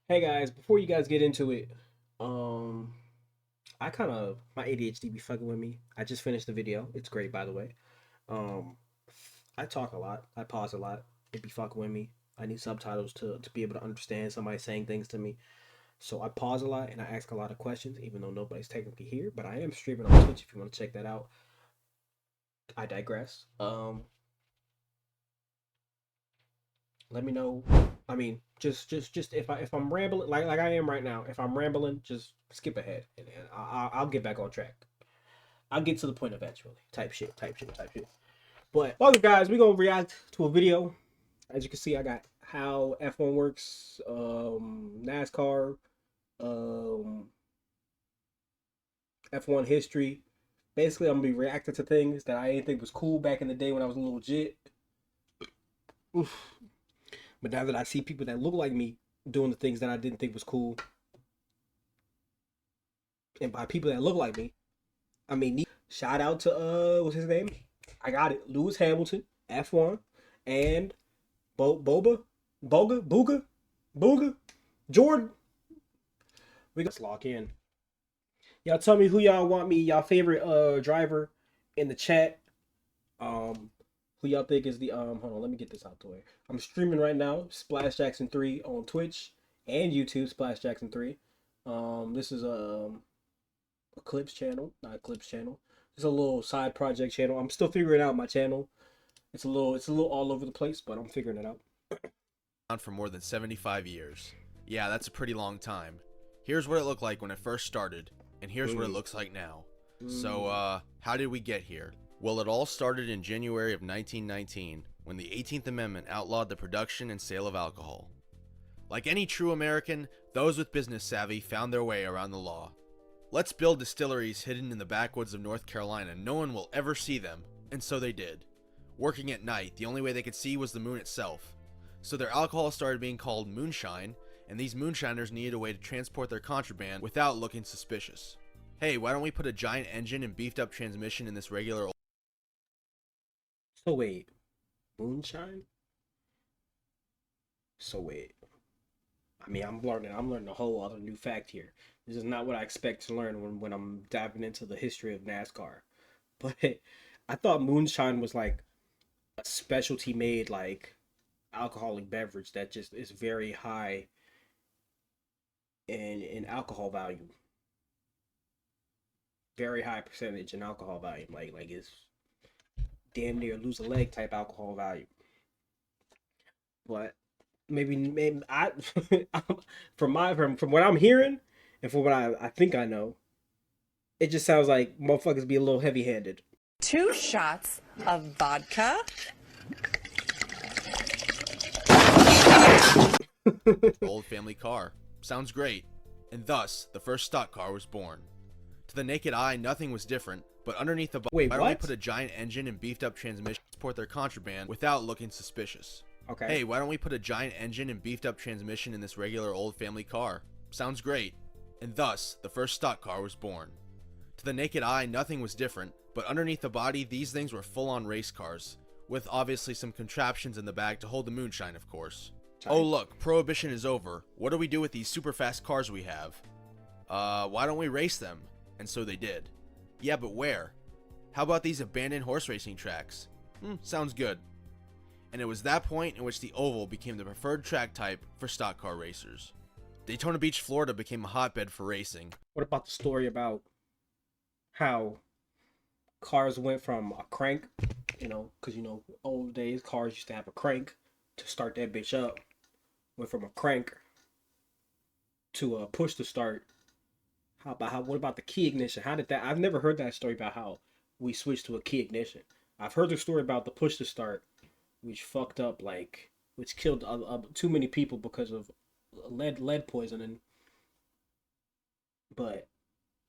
Hey guys, before you guys get into it, um, I kind of my ADHD be fucking with me. I just finished the video. It's great, by the way. Um, I talk a lot. I pause a lot. It be fucking with me. I need subtitles to be able to understand somebody saying things to me. So I pause a lot and I ask a lot of questions, even though nobody's technically here. But I am streaming on Twitch if you want to check that out. I digress. Let me know. I mean, just if I'm rambling like I am right now, if I'm rambling, just skip ahead and I'll get back on track. I'll get to the point eventually. Type shit, type shit, type shit. But welcome guys, we gonna react to a video. As you can see, I got how F1 works, NASCAR, um, F1 history. Basically, I'm gonna be reacting to things that I didn't think was cool back in the day when I was a little jit. Oof. But now that I see people that look like me doing the things that I didn't think was cool, and by people that look like me, I mean shout out to what's his name? I got it. Lewis Hamilton, F1, and Booga, Jordan. We got to lock in. Y'all tell me who y'all want me, y'all favorite driver in the chat. Who y'all think is the hold on, let me get this out the way. I'm streaming right now, Splash Jackson 3 on Twitch and YouTube, Splash Jackson 3. This is a clips channel, not a clips channel. It's a little side project channel. I'm still figuring out my channel. It's a little all over the place, but I'm figuring it out. On for more than 75 years. Yeah, that's a pretty long time. Here's what it looked like when it first started, and here's what it looks like now. So, how did we get here? Well, it all started in January of 1919, when the 18th Amendment outlawed the production and sale of alcohol. Like any true American, those with business savvy found their way around the law. Let's build distilleries hidden in the backwoods of North Carolina. No one will ever see them, and so they did. Working at night, the only way they could see was the moon itself. So their alcohol started being called Moonshine, and these moonshiners needed a way to transport their contraband without looking suspicious. Hey, why don't we put a giant engine and beefed up transmission in this regular So wait, Moonshine? So wait. I mean, I'm learning a whole other new fact here. This is not what I expect to learn when I'm diving into the history of NASCAR. But I thought Moonshine was like a specialty made like alcoholic beverage that just is very high in alcohol value. Very high percentage in alcohol value. Like it's damn near lose a leg type alcohol value. But maybe I from what I'm hearing and from what I think I know, it just sounds like motherfuckers be a little heavy handed. 2 shots of vodka. old family car. Sounds great. And thus, the first stock car was born. To the naked eye, nothing was different, but underneath the Wait, why don't we what? put a giant engine and beefed up transmission to transport their contraband without looking suspicious? Okay. Hey, why don't we put a giant engine and beefed up transmission in this regular old family car? Sounds great. And thus, the first stock car was born. To the naked eye, nothing was different, but underneath the body, these things were full-on race cars, with obviously some contraptions in the back to hold the moonshine, of course. Oh look, prohibition is over. What do we do with these super fast cars we have? Why don't we race them? And so they did. Yeah, but where? How about these abandoned horse racing tracks? Sounds good. And it was that point in which the oval became the preferred track type for stock car racers. Daytona Beach, Florida became a hotbed for racing. What about the story about how cars went from a crank, because old days cars used to have a crank to start that bitch up. Went from a crank to a push to start. What about the key ignition? How did that? I've never heard that story about how we switched to a key ignition. I've heard the story about the push to start, which fucked up, which killed too many people because of lead poisoning. But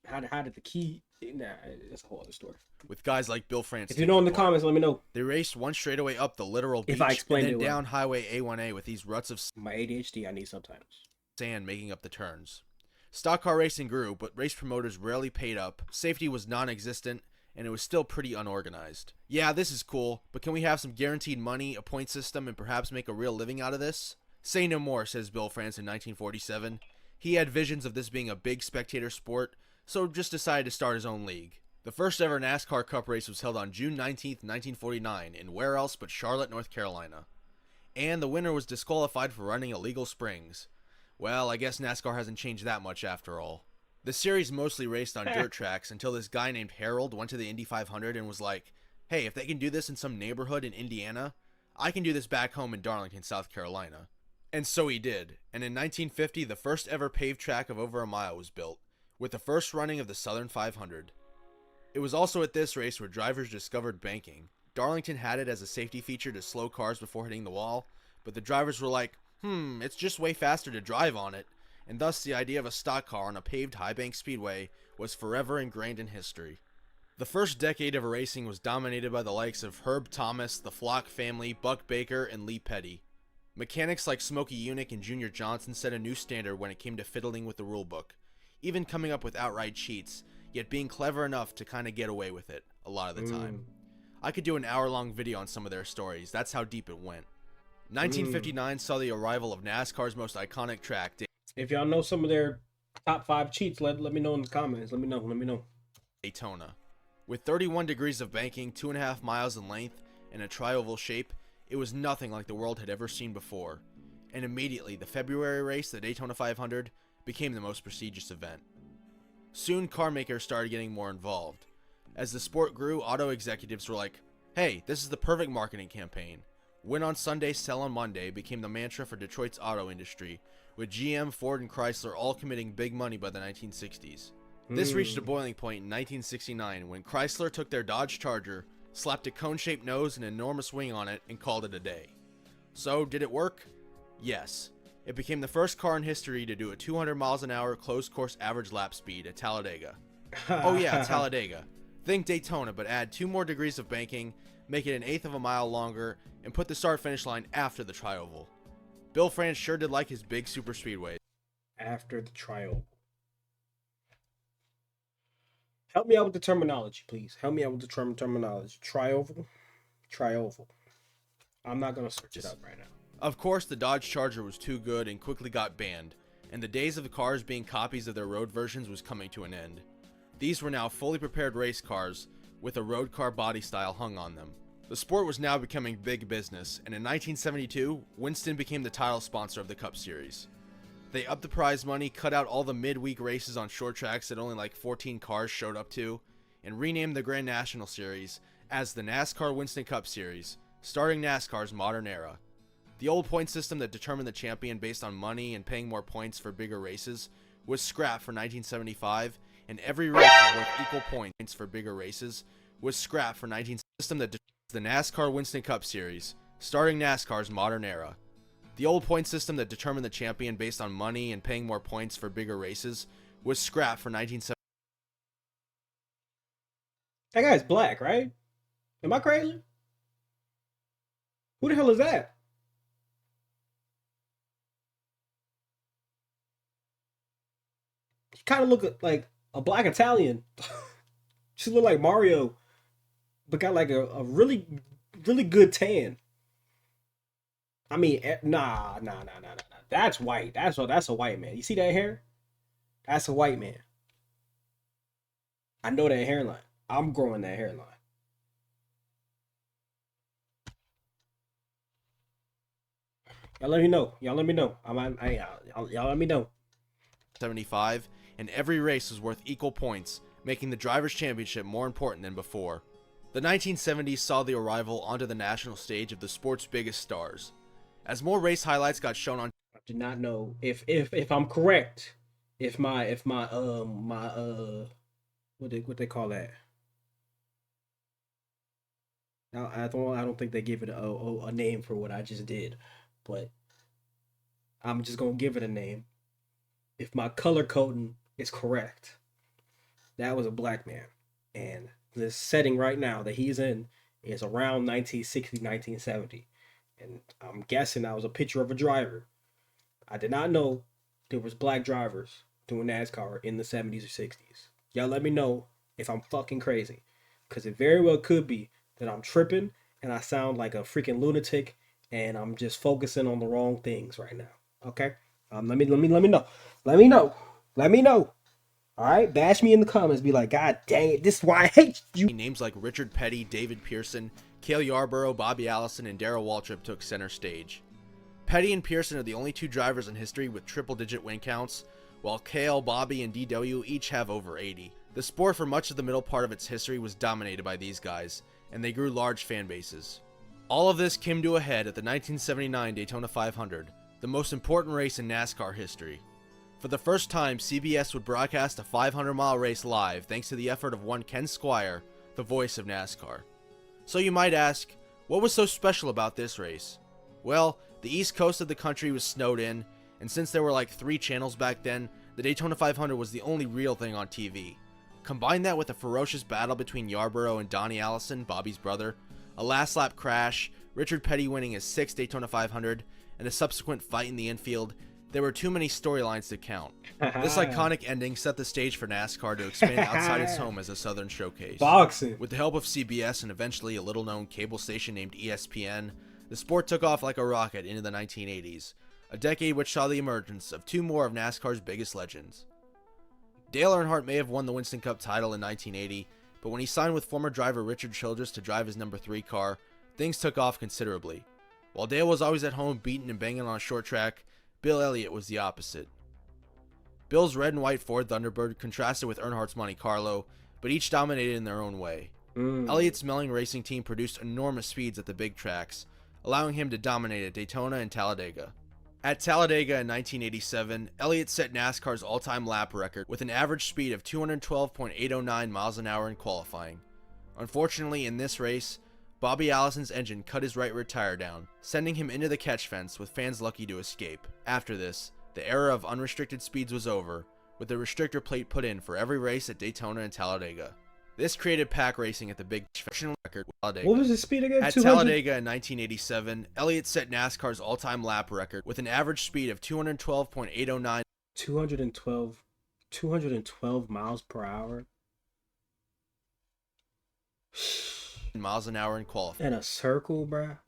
how did the key? Nah, that's a whole other story. With guys like Bill France. If you know in the comments, let me know. They raced one straightaway up the literal beach If I explained and it then well. down Highway A1A with these ruts of My ADHD, I need subtitles. sand making up the turns. Stock car racing grew, but race promoters rarely paid up, safety was non-existent, and it was still pretty unorganized. Yeah, this is cool, but can we have some guaranteed money, a point system, and perhaps make a real living out of this? Say no more, says Bill France in 1947. He had visions of this being a big spectator sport, so just decided to start his own league. The first ever NASCAR Cup race was held on June 19th, 1949, in where else but Charlotte, North Carolina. And the winner was disqualified for running illegal springs. Well, I guess NASCAR hasn't changed that much after all. The series mostly raced on dirt tracks until this guy named Harold went to the Indy 500 and was like, hey, if they can do this in some neighborhood in Indiana, I can do this back home in Darlington, South Carolina. And so he did, and in 1950 the first ever paved track of over a mile was built, with the first running of the Southern 500. It was also at this race where drivers discovered banking. Darlington had it as a safety feature to slow cars before hitting the wall, but the drivers were like, it's just way faster to drive on it, and thus the idea of a stock car on a paved high bank speedway was forever ingrained in history. The first decade of racing was dominated by the likes of Herb Thomas, the Flock family, Buck Baker, and Lee Petty. Mechanics like Smokey Yunick and Junior Johnson set a new standard when it came to fiddling with the rulebook, even coming up with outright cheats, yet being clever enough to kind of get away with it a lot of the time. I could do an hour-long video on some of their stories, that's how deep it went. 1959 saw the arrival of NASCAR's most iconic track. If y'all know some of their top 5 cheats, let me know in the comments. Let me know. Daytona. With 31 degrees of banking, 2.5 miles in length, and a tri-oval shape, it was nothing like the world had ever seen before. And immediately, the February race, the Daytona 500, became the most prestigious event. Soon, car makers started getting more involved. As the sport grew, auto executives were like, hey, this is the perfect marketing campaign. Win on Sunday, sell on Monday became the mantra for Detroit's auto industry, with GM, Ford, and Chrysler all committing big money by the 1960s. This reached a boiling point in 1969 when Chrysler took their Dodge Charger, slapped a cone-shaped nose and an enormous wing on it, and called it a day. So, did it work? Yes. It became the first car in history to do a 200 miles an hour closed course average lap speed at Talladega. Oh yeah, Talladega. Think Daytona, but add 2 more degrees of banking, make it 1/8 of a mile longer, and put the start-finish line after the tri-oval. Bill France sure did like his big super speedways. After the tri-oval. Help me out with the terminology, please. Help me out with the terminology. Tri-oval. I'm not going to search it up right now. Of course, the Dodge Charger was too good and quickly got banned, and the days of the cars being copies of their road versions was coming to an end. These were now fully prepared race cars with a road car body style hung on them. The sport was now becoming big business, and in 1972, Winston became the title sponsor of the Cup Series. They upped the prize money, cut out all the midweek races on short tracks that only like 14 cars showed up to, and renamed the Grand National Series as the NASCAR Winston Cup Series, starting NASCAR's modern era. The old point system that determined the champion based on money and paying more points for bigger races was scrapped for 1975, and every race was worth equal points for bigger races was scrapped for 1970. System that the NASCAR Winston Cup Series, starting NASCAR's modern era. The old point system that determined the champion based on money and paying more points for bigger races was scrapped for 1970. That guy's black, right? Am I crazy? Who the hell is that? He kind of look like a black Italian. She look like Mario, but got like a really, really good tan. I mean, nah. That's white. That's a white man. You see that hair? That's a white man. I know that hairline. I'm growing that hairline. Y'all let me know. Y'all let me know. Y'all let me know. 75, and every race was worth equal points, making the Drivers' Championship more important than before. The 1970s saw the arrival onto the national stage of the sport's biggest stars. As more race highlights got shown on, I do not know if I'm correct. If my what they call that? I don't think they give it a name for what I just did, but I'm just gonna give it a name. If my color coding is correct, that was a black man, and this setting right now that he's in is around 1960, 1970. And I'm guessing that was a picture of a driver. I did not know there was black drivers doing NASCAR in the 70s or 60s. Y'all let me know if I'm fucking crazy. Because it very well could be that I'm tripping and I sound like a freaking lunatic and I'm just focusing on the wrong things right now. Okay, let me know. All right, bash me in the comments. Be like, God dang it, this is why I hate you. Names like Richard Petty, David Pearson, Cale Yarborough, Bobby Allison, and Darrell Waltrip took center stage. Petty and Pearson are the only two drivers in history with triple-digit win counts, while Cale, Bobby, and DW each have over 80. The sport for much of the middle part of its history was dominated by these guys, and they grew large fan bases. All of this came to a head at the 1979 Daytona 500, the most important race in NASCAR history. For the first time, CBS would broadcast a 500-mile race live thanks to the effort of one Ken Squire, the voice of NASCAR. So you might ask, what was so special about this race? Well, the east coast of the country was snowed in, and since there were like 3 channels back then, the Daytona 500 was the only real thing on TV. Combine that with a ferocious battle between Yarborough and Donnie Allison, Bobby's brother, a last lap crash, Richard Petty winning his 6th Daytona 500, and a subsequent fight in the infield, there were too many storylines to count. This iconic ending set the stage for NASCAR to expand outside its home as a Southern showcase. Boxing. With the help of CBS and eventually a little-known cable station named ESPN, the sport took off like a rocket into the 1980s, a decade which saw the emergence of 2 more of NASCAR's biggest legends. Dale Earnhardt may have won the Winston Cup title in 1980, but when he signed with former driver Richard Childress to drive his number 3 car, things took off considerably. While Dale was always at home beating and banging on a short track, Bill Elliott was the opposite. Bill's red and white Ford Thunderbird contrasted with Earnhardt's Monte Carlo, but each dominated in their own way. Elliott's Melling racing team produced enormous speeds at the big tracks, allowing him to dominate at Daytona and Talladega. At Talladega in 1987, Elliott set NASCAR's all-time lap record with an average speed of 212.809 miles an hour in qualifying. Unfortunately, in this race, Bobby Allison's engine cut his right rear tire down, sending him into the catch fence with fans lucky to escape. After this, the era of unrestricted speeds was over, with a restrictor plate put in for every race at Daytona and Talladega. This created pack racing at the big record. What was his speed again? At 200? Talladega in 1987, Elliott set NASCAR's all-time lap record with an average speed of 212.809 212 miles per hour. miles an hour in qualifying. In a circle, bruh.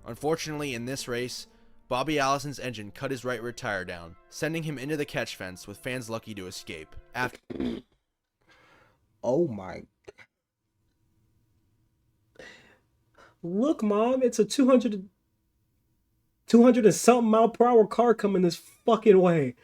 Unfortunately, in this race, Bobby Allison's engine cut his right rear tire down, sending him into the catch fence with fans lucky to escape. After Oh my. Look, Mom, it's a 200 and something mile per hour car coming this fucking way.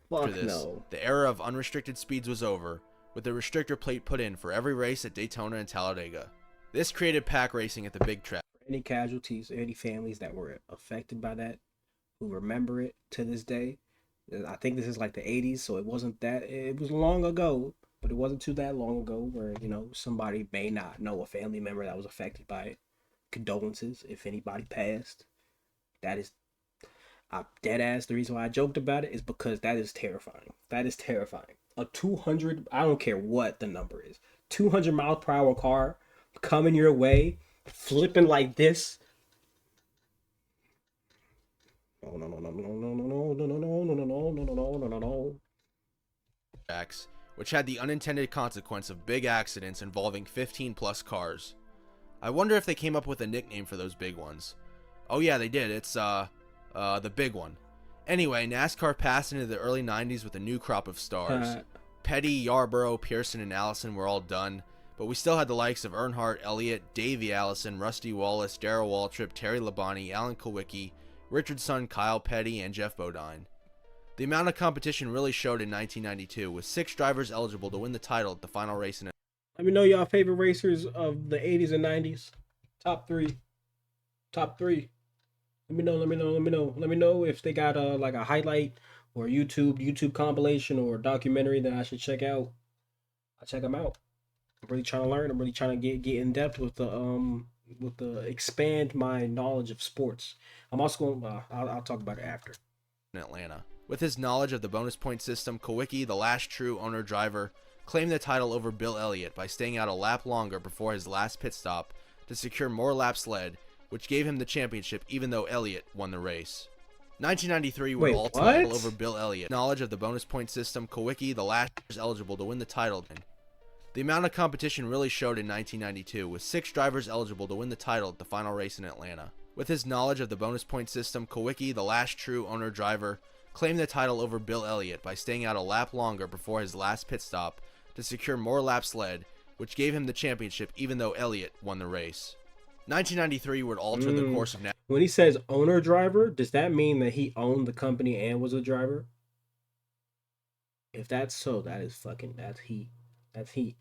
Fuck this, no. the era of unrestricted speeds was over, with a restrictor plate put in for every race at Daytona and Talladega. This created pack racing at the big track. Any casualties, any families that were affected by that, who remember it to this day. I think this is like the 80s, so it wasn't that, it was long ago, but it wasn't too that long ago where, you know, somebody may not know a family member that was affected by it. Condolences if anybody passed. That is, dead ass, the reason why I joked about it is because that is terrifying. That is terrifying. A 200, I don't care what the number is, 200 miles per hour car coming your way, flipping like this. Which had the unintended consequence of big accidents involving 15 plus cars. I wonder if they came up with a nickname for those big ones. Oh yeah, they did. It's the big one. Anyway, NASCAR passed into the early 90s with a new crop of stars. Petty, Yarborough, Pearson, and Allison were all done, but we still had the likes of Earnhardt, Elliott, Davey Allison, Rusty Wallace, Darrell Waltrip, Terry Labonte, Alan Kulwicki, Richard's son Kyle Petty, and Jeff Bodine. The amount of competition really showed in 1992, with 6 drivers eligible to win the title at the final race. Let me know y'all favorite racers of the 80s and 90s. Top 3. Let me know if they got like a highlight or YouTube compilation or documentary that I should check out. I'll check them out. I'm really trying to learn. I'm really trying to get in depth with the expand my knowledge of sports. I'm also going I'll talk about it after. In Atlanta. With his knowledge of the bonus point system, Kulwicki, the last true owner-driver, claimed the title over Bill Elliott by staying out a lap longer before his last pit stop to secure more laps led, which gave him the championship even though Elliott won the race. 1993 would all title over Bill Elliott. Knowledge of the bonus point system, Kulwicki, the last eligible to win the title. The amount of competition really showed in 1992, with 6 drivers eligible to win the title at the final race in Atlanta. With his knowledge of the bonus point system, Kulwicki, the last true owner-driver, claimed the title over Bill Elliott by staying out a lap longer before his last pit stop to secure more laps led, which gave him the championship even though Elliott won the race. 1993 would alter the course of NASCAR. When he says owner-driver, does that mean that he owned the company and was a driver? If that's so, that's heat. That's heat.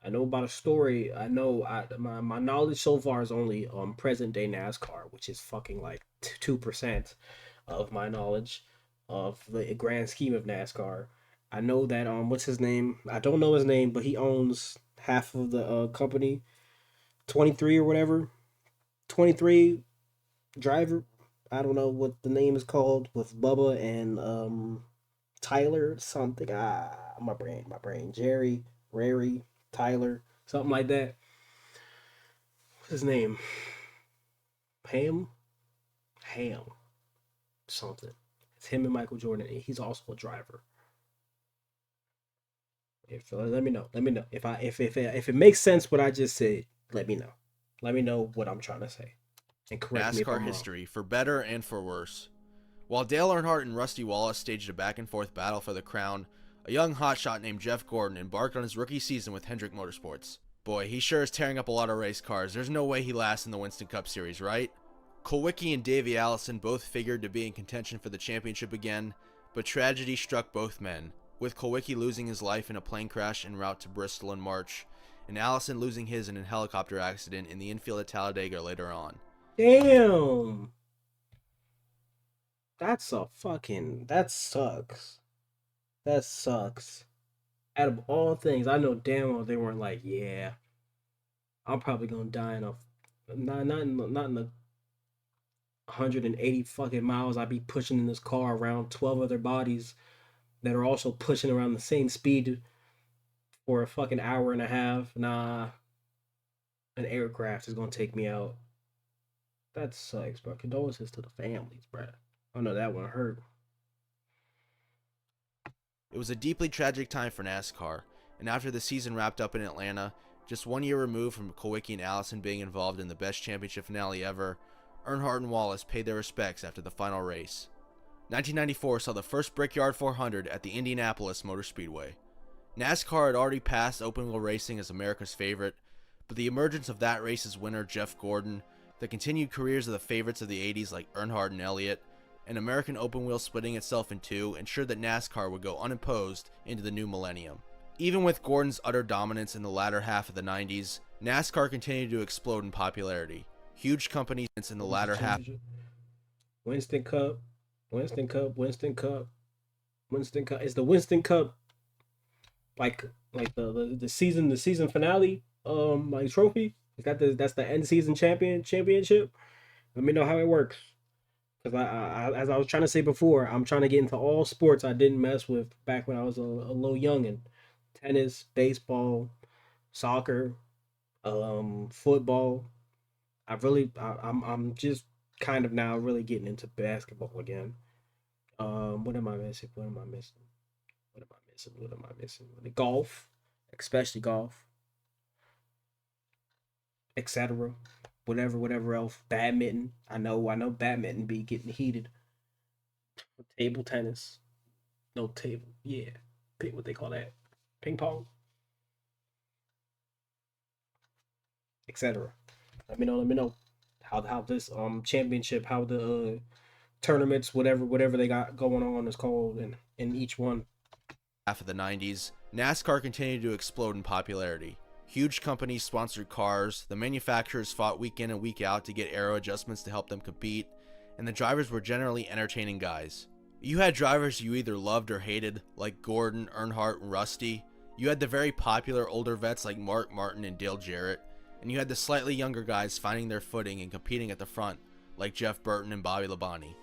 I know about a story. I know my knowledge so far is only present day NASCAR, which is fucking like 2% of my knowledge of the grand scheme of NASCAR. I know that what's his name? I don't know his name, but he owns half of the company, 23 or whatever. 23 driver. I don't know what the name is called with Bubba and Tyler something. My brain. Jerry, Rary, Tyler, something like that. What's his name? Ham, something. It's him and Michael Jordan. He's also a driver. Let me know if it makes sense what I just said. Let me know. Let me know what I'm trying to say, and correct me if I'm NASCAR wrong. history, for better and for worse. While Dale Earnhardt and Rusty Wallace staged a back-and-forth battle for the crown, a young hotshot named Jeff Gordon embarked on his rookie season with Hendrick Motorsports. Boy, he sure is tearing up a lot of race cars. There's no way he lasts in the Winston Cup Series, right? Kulwicki and Davey Allison both figured to be in contention for the championship again, but tragedy struck both men, with Kulwicki losing his life in a plane crash en route to Bristol in March, and Allison losing his in a helicopter accident in the infield at Talladega later on. Damn. That sucks. That sucks. Out of all things, I know damn well they weren't like, yeah, I'm probably gonna die in a not in the 180 fucking miles I be pushing in this car around 12 other bodies that are also pushing around the same speed for a fucking hour and a half. Nah, an aircraft is gonna take me out. That sucks, bro. Condolences to the families, bro. Oh no, that one hurt. It was a deeply tragic time for NASCAR, and after the season wrapped up in Atlanta, just 1 year removed from Kulwicki and Allison being involved in the best championship finale ever, Earnhardt and Wallace paid their respects after the final race. 1994 saw the first Brickyard 400 at the Indianapolis Motor Speedway. NASCAR had already passed open wheel racing as America's favorite, but the emergence of that race's winner, Jeff Gordon, the continued careers of the favorites of the 80s like Earnhardt and Elliott, and American open wheel splitting itself in two ensured that NASCAR would go unopposed into the new millennium. Even with Gordon's utter dominance in the latter half of the 90s, NASCAR continued to explode in popularity. Huge companies in the latter half. Winston Cup. It's the Winston Cup, like the season finale like trophy. Is that's the end season championship? Let me know how it works. Because I as I was trying to say before, I'm trying to get into all sports I didn't mess with back when I was a little youngin'. Tennis, baseball, soccer, football. I'm just kind of now really getting into basketball again. What am I missing? Golf, especially golf, etc. Whatever else. Badminton. I know badminton be getting heated. Table tennis. No table. Yeah. What they call that? Ping pong. Etc. Let me know how this championship, how the tournaments, whatever they got going on is called in each one. Half of the 90s, NASCAR continued to explode in popularity. Huge companies sponsored cars, the manufacturers fought week in and week out to get aero adjustments to help them compete, and the drivers were generally entertaining guys. You had drivers you either loved or hated, like Gordon, Earnhardt, and Rusty. You had the very popular older vets like Mark Martin and Dale Jarrett, and you had the slightly younger guys finding their footing and competing at the front, like Jeff Burton and Bobby Labonte.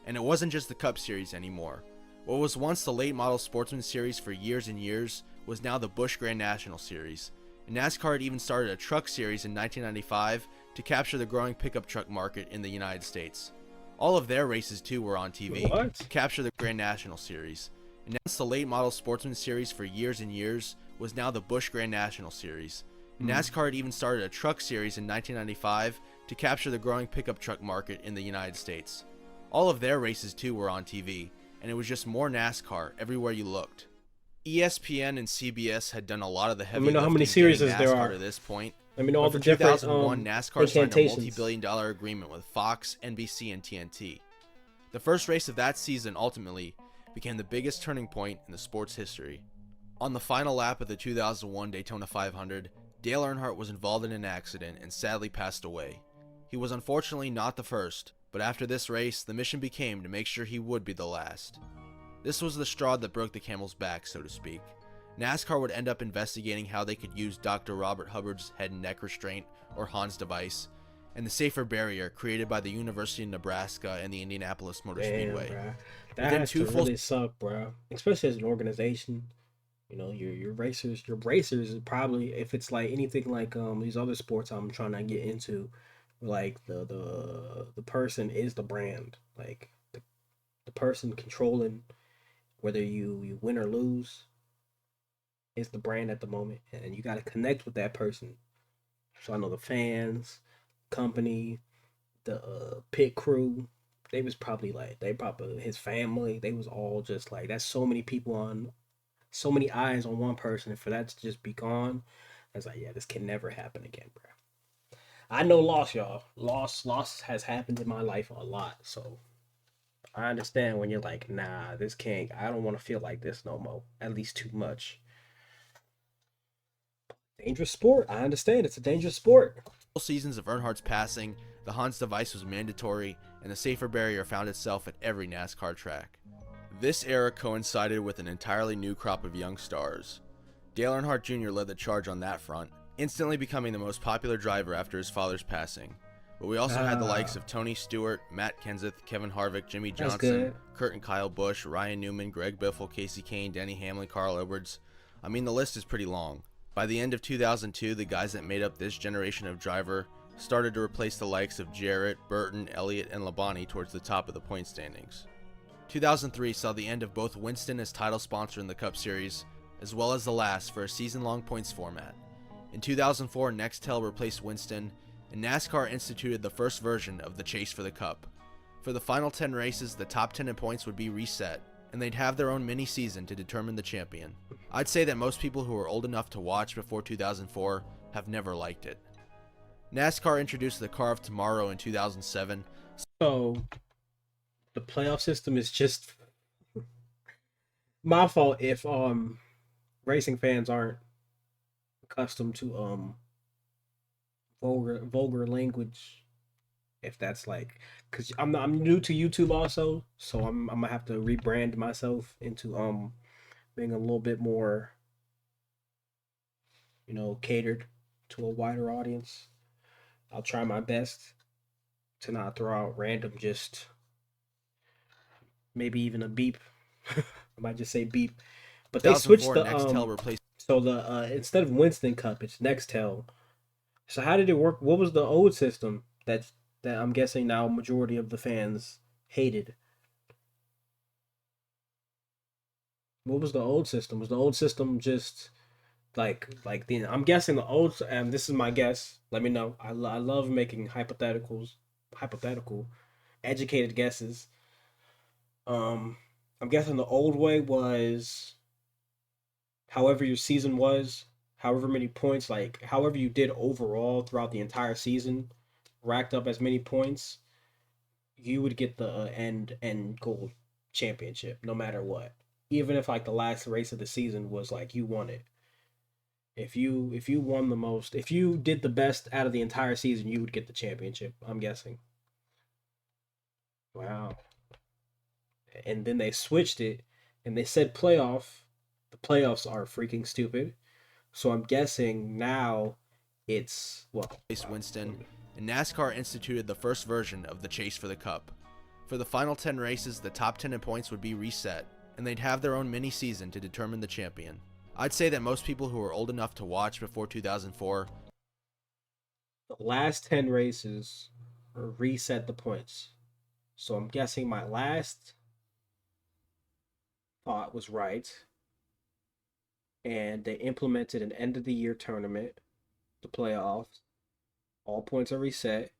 And it wasn't just the Cup Series anymore. What was once the late model Sportsman Series for years and years was now the Busch Grand National Series. And NASCAR had even started a truck series in 1995 to capture the growing pickup truck market in the United States. All of their races too were on TV to capture the Grand National Series. And once the late model Sportsman Series for years and years was now the Busch Grand National Series. NASCAR had even started a truck series in 1995 to capture the growing pickup truck market in the United States. All of their races too were on TV, and it was just more NASCAR everywhere you looked. ESPN and CBS had done a lot of the heavy lifting how many series getting there NASCAR are. to this point. Let me know all But the for different 2001, NASCAR signed a incantations. multi-billion-dollar agreement with Fox, NBC, and TNT. The first race of that season ultimately became the biggest turning point in the sport's history. On the final lap of the 2001 Daytona 500, Dale Earnhardt was involved in an accident and sadly passed away. He was unfortunately not the first, but after this race, the mission became to make sure he would be the last. This was the straw that broke the camel's back, so to speak. NASCAR would end up investigating how they could use Dr. Robert Hubbard's head and neck restraint, or Hans device, and the safer barrier created by the University of Nebraska and the Indianapolis Motor Speedway. Bro. That Within has two to full really suck, bro. Especially as an organization. You know, your racers is probably, if it's like anything like these other sports I'm trying to get into, like the person is the brand. Like the person controlling whether you win or lose is the brand at the moment, and you got to connect with that person. So I know the fans, company, the pit crew, they was probably like, his family, they was all just like, that's so many people on, so many eyes on one person, and for that to just be gone, I was like, yeah, this can never happen again, bro. I know loss, y'all. Loss has happened in my life a lot, so I understand when you're like, nah, this can't, I don't want to feel like this no more, at least too much. Dangerous sport. I understand. It's a dangerous sport. seasons of Earnhardt's passing, the Hans device was mandatory, and the safer barrier found itself at every NASCAR track. This era coincided with an entirely new crop of young stars. Dale Earnhardt Jr. led the charge on that front, instantly becoming the most popular driver after his father's passing. But we also had the likes of Tony Stewart, Matt Kenseth, Kevin Harvick, Jimmy Johnson, Kurt and Kyle Busch, Ryan Newman, Greg Biffle, Casey Kane, Denny Hamlin, Carl Edwards. I mean, the list is pretty long. By the end of 2002, the guys that made up this generation of driver started to replace the likes of Jarrett, Burton, Elliott, and Labonte towards the top of the point standings. 2003 saw the end of both Winston as title sponsor in the Cup Series, as well as the last for a season-long points format. In 2004, Nextel replaced Winston, and NASCAR instituted the first version of the Chase for the Cup. For the final 10 races, the top 10 in points would be reset, and they'd have their own mini-season to determine the champion. I'd say that most people who were old enough to watch before 2004 have never liked it. NASCAR introduced the Car of Tomorrow in 2007. So, the playoff system is just my fault if racing fans aren't accustomed to vulgar language. If that's like, cause I'm new to YouTube also, so I'm gonna have to rebrand myself into being a little bit more, catered to a wider audience. I'll try my best to not throw out random, just maybe even a beep. I might just say beep. But they switched the Nextel replaced. So the instead of Winston Cup, it's Nextel. So how did it work? What was the old system that I'm guessing now majority of the fans hated? What was the old system? Was the old system just like the? I'm guessing the old, and this is my guess. Let me know. I love making hypothetical, educated guesses. I'm guessing the old way was however your season was, however many points, like however you did overall throughout the entire season, racked up as many points, you would get the end goal championship no matter what. Even if like the last race of the season was like you won it. If you won the most, if you did the best out of the entire season, you would get the championship, I'm guessing. Wow. And then they switched it and they said playoff. The playoffs are freaking stupid. So I'm guessing now it's Winston, and NASCAR instituted the first version of the Chase for the Cup. For the final 10 races, the top 10 in points would be reset, and they'd have their own mini-season to determine the champion. I'd say that most people who were old enough to watch before 2004, the last 10 races reset the points. So I'm guessing my last thought was right. and they implemented an end of the year tournament, the playoffs. All points are reset,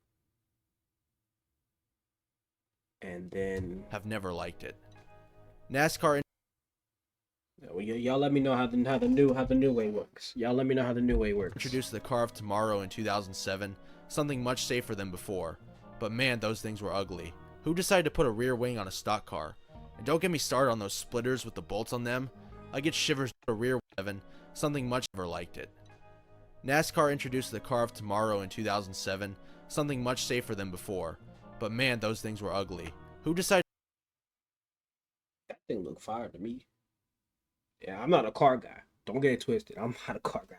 and then have never liked it. NASCAR y'all let me know how the new way works. Y'all let me know how the new way works. introduced the car of tomorrow in 2007, something much safer than before. But man, those things were ugly. Who decided to put a rear wing on a stock car? And don't get me started on those splitters with the bolts on them. I get shivers to a rear wing, something much never liked it. NASCAR introduced the car of tomorrow in 2007, something much safer than before. But man, those things were ugly. Who decided That thing looked fire to me. Yeah, I'm not a car guy. Don't get it twisted. I'm not a car guy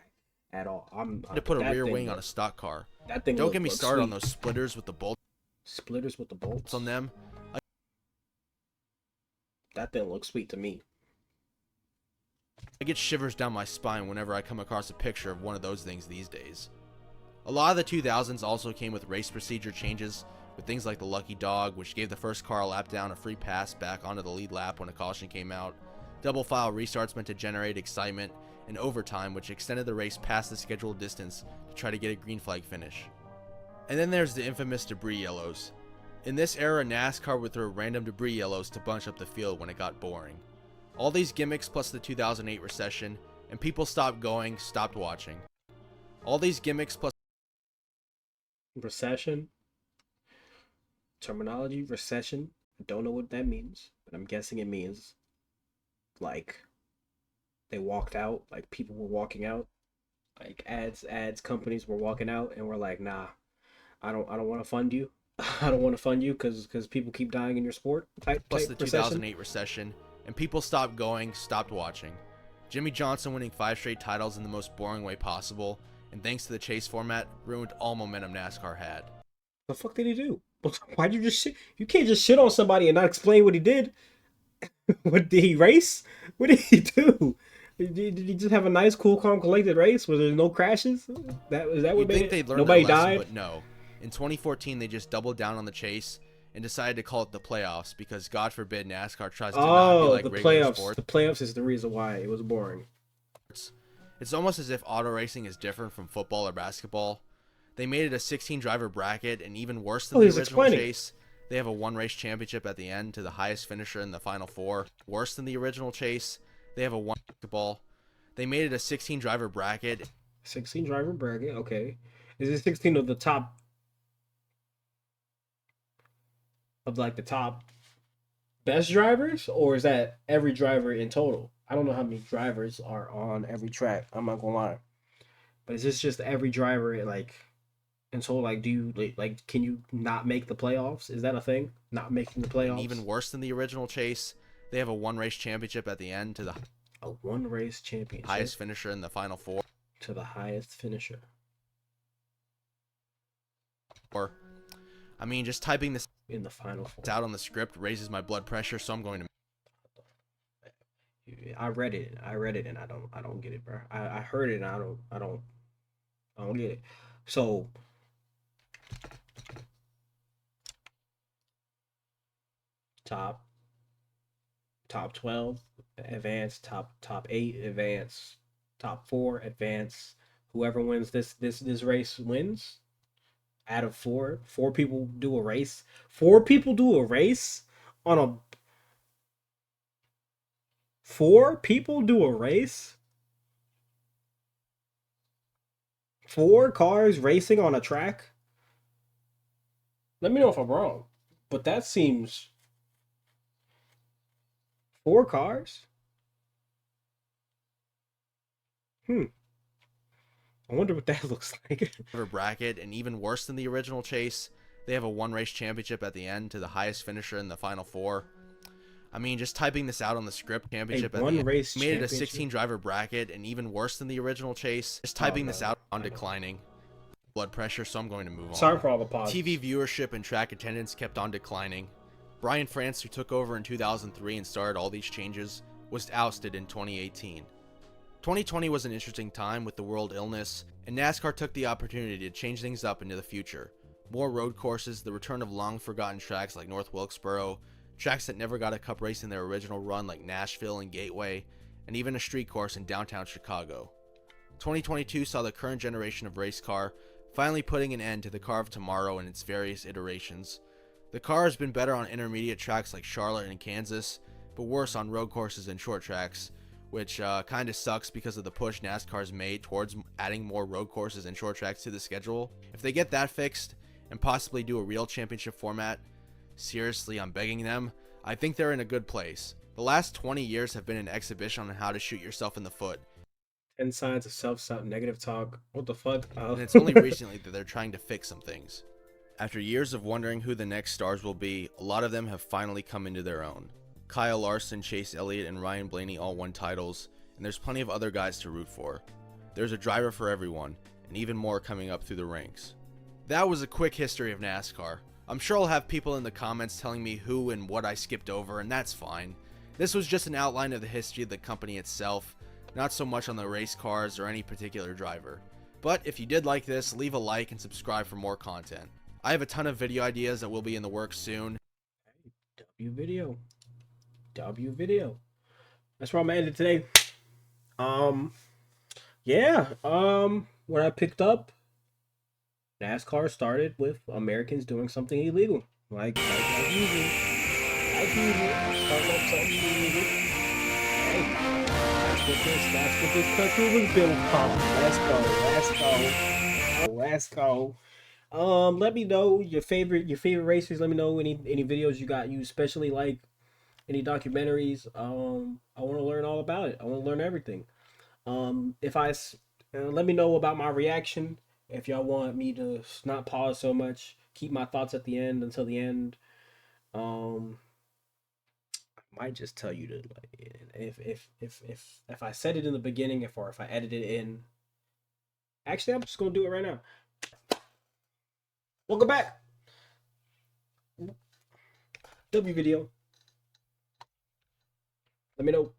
at all. to put a rear wing on a stock car? That thing. Don't get me looked started on sweet. those splitters with the bolts Splitters with the bolts on them. That thing looks sweet to me. I get shivers down my spine whenever I come across a picture of one of those things these days. A lot of the 2000s also came with race procedure changes, with things like the lucky dog, which gave the first car a lap down a free pass back onto the lead lap when a caution came out, double file restarts meant to generate excitement, and overtime, which extended the race past the scheduled distance to try to get a green flag finish. And then there's the infamous debris yellows. In this era, NASCAR would throw random debris yellows to bunch up the field when it got boring. All these gimmicks plus the 2008 recession, and people stopped going, stopped watching. All these gimmicks plus Recession. Terminology, recession. I don't know what that means, but I'm guessing it means like they walked out, like people were walking out. Like ads companies were walking out and were like, nah, I don't want to fund you. I don't want to fund you because people keep dying in your sport. Type the recession. 2008 recession, and people stopped going, stopped watching. Jimmy Johnson winning 5 straight titles in the most boring way possible, and thanks to the chase format, ruined all momentum NASCAR had. The fuck did he do? Why'd you just shit? You can't just shit on somebody and not explain what he did. What did he race? What did he do? Did he just have a nice, cool, calm, collected race? Was there no crashes? Is that what You'd made think it? they'd learn Nobody their lesson, died. but no. In 2014, they just doubled down on the chase and decided to call it the playoffs because, God forbid, NASCAR tries to not be like the regular playoffs. sports. The playoffs is the reason why it was boring. It's almost as if auto racing is different from football or basketball. They made it a 16-driver bracket, and even worse than the he's original explaining. chase, they have a one-race championship at the end to the highest finisher in the Final Four. Worse than the original chase, they have a one basketball. They made it a 16-driver bracket. 16 driver bracket. Okay, is it 16 of the top of like the top best drivers, or is that every driver in total? I don't know how many drivers are on every track. I'm not gonna lie, but is this just every driver like? And so, like, do you like? Can you not make the playoffs? Is that a thing? Not making the playoffs. And even worse than the original chase, they have a one-race championship at the end to the a one race championship. highest finisher in the Final Four. To the highest finisher. Or, I mean, just typing this In the final four. out on the script raises my blood pressure, so I'm going to. I read it, and I don't get it, bro. I heard it, and I don't get it. So. Top 12 advance, top 8 advance, top 4 advance. Whoever wins this race wins. Out of 4 people do a race. 4 people do a race on a 4 people do a race. 4 cars racing on a track. Let me know if I'm wrong, but that seems 4 cars? I wonder what that looks like. Bracket, and even worse than the original chase, they have a one-race championship at the end to the highest finisher in the Final Four. I mean, just typing this out on the script, championship at the end, one-race made it a championship? 16-driver bracket, and even worse than the original chase. Just typing this out on declining blood pressure, so I'm going to move on. Sorry for all the pauses. TV viewership and track attendance kept on declining. Brian France, who took over in 2003 and started all these changes, was ousted in 2018. 2020 was an interesting time with the world illness, and NASCAR took the opportunity to change things up into the future. More road courses, the return of long-forgotten tracks like North Wilkesboro, tracks that never got a cup race in their original run like Nashville and Gateway, and even a street course in downtown Chicago. 2022 saw the current generation of race car finally putting an end to the car of tomorrow in its various iterations. The car has been better on intermediate tracks like Charlotte and Kansas, but worse on road courses and short tracks, which kind of sucks because of the push NASCAR's made towards adding more road courses and short tracks to the schedule. If they get that fixed and possibly do a real championship format, seriously, I'm begging them, I think they're in a good place. The last 20 years have been an exhibition on how to shoot yourself in the foot. 10 signs of self negative talk. What the fuck? And it's only recently that they're trying to fix some things. After years of wondering who the next stars will be, a lot of them have finally come into their own. Kyle Larson, Chase Elliott, and Ryan Blaney all won titles, and there's plenty of other guys to root for. There's a driver for everyone, and even more coming up through the ranks. That was a quick history of NASCAR. I'm sure I'll have people in the comments telling me who and what I skipped over, and that's fine. This was just an outline of the history of the company itself, not so much on the race cars or any particular driver. But if you did like this, leave a like and subscribe for more content. I have a ton of video ideas that will be in the works soon. W video. That's where I'm gonna end it today. What I picked up, NASCAR started with Americans doing something illegal. Like usual. Starting up something illegal. Hey, that's what this country was built on. Let's go. Let me know your favorite racers. Let me know any videos you got you especially like, any documentaries. I want to learn all about it. I want to learn everything. Let me know about my reaction. If y'all want me to not pause so much, keep my thoughts at the end until the end. I might just tell you to, like, if I said it in the beginning, if I edit it in. Actually, I'm just gonna do it right now. Welcome back. W video. Let me know.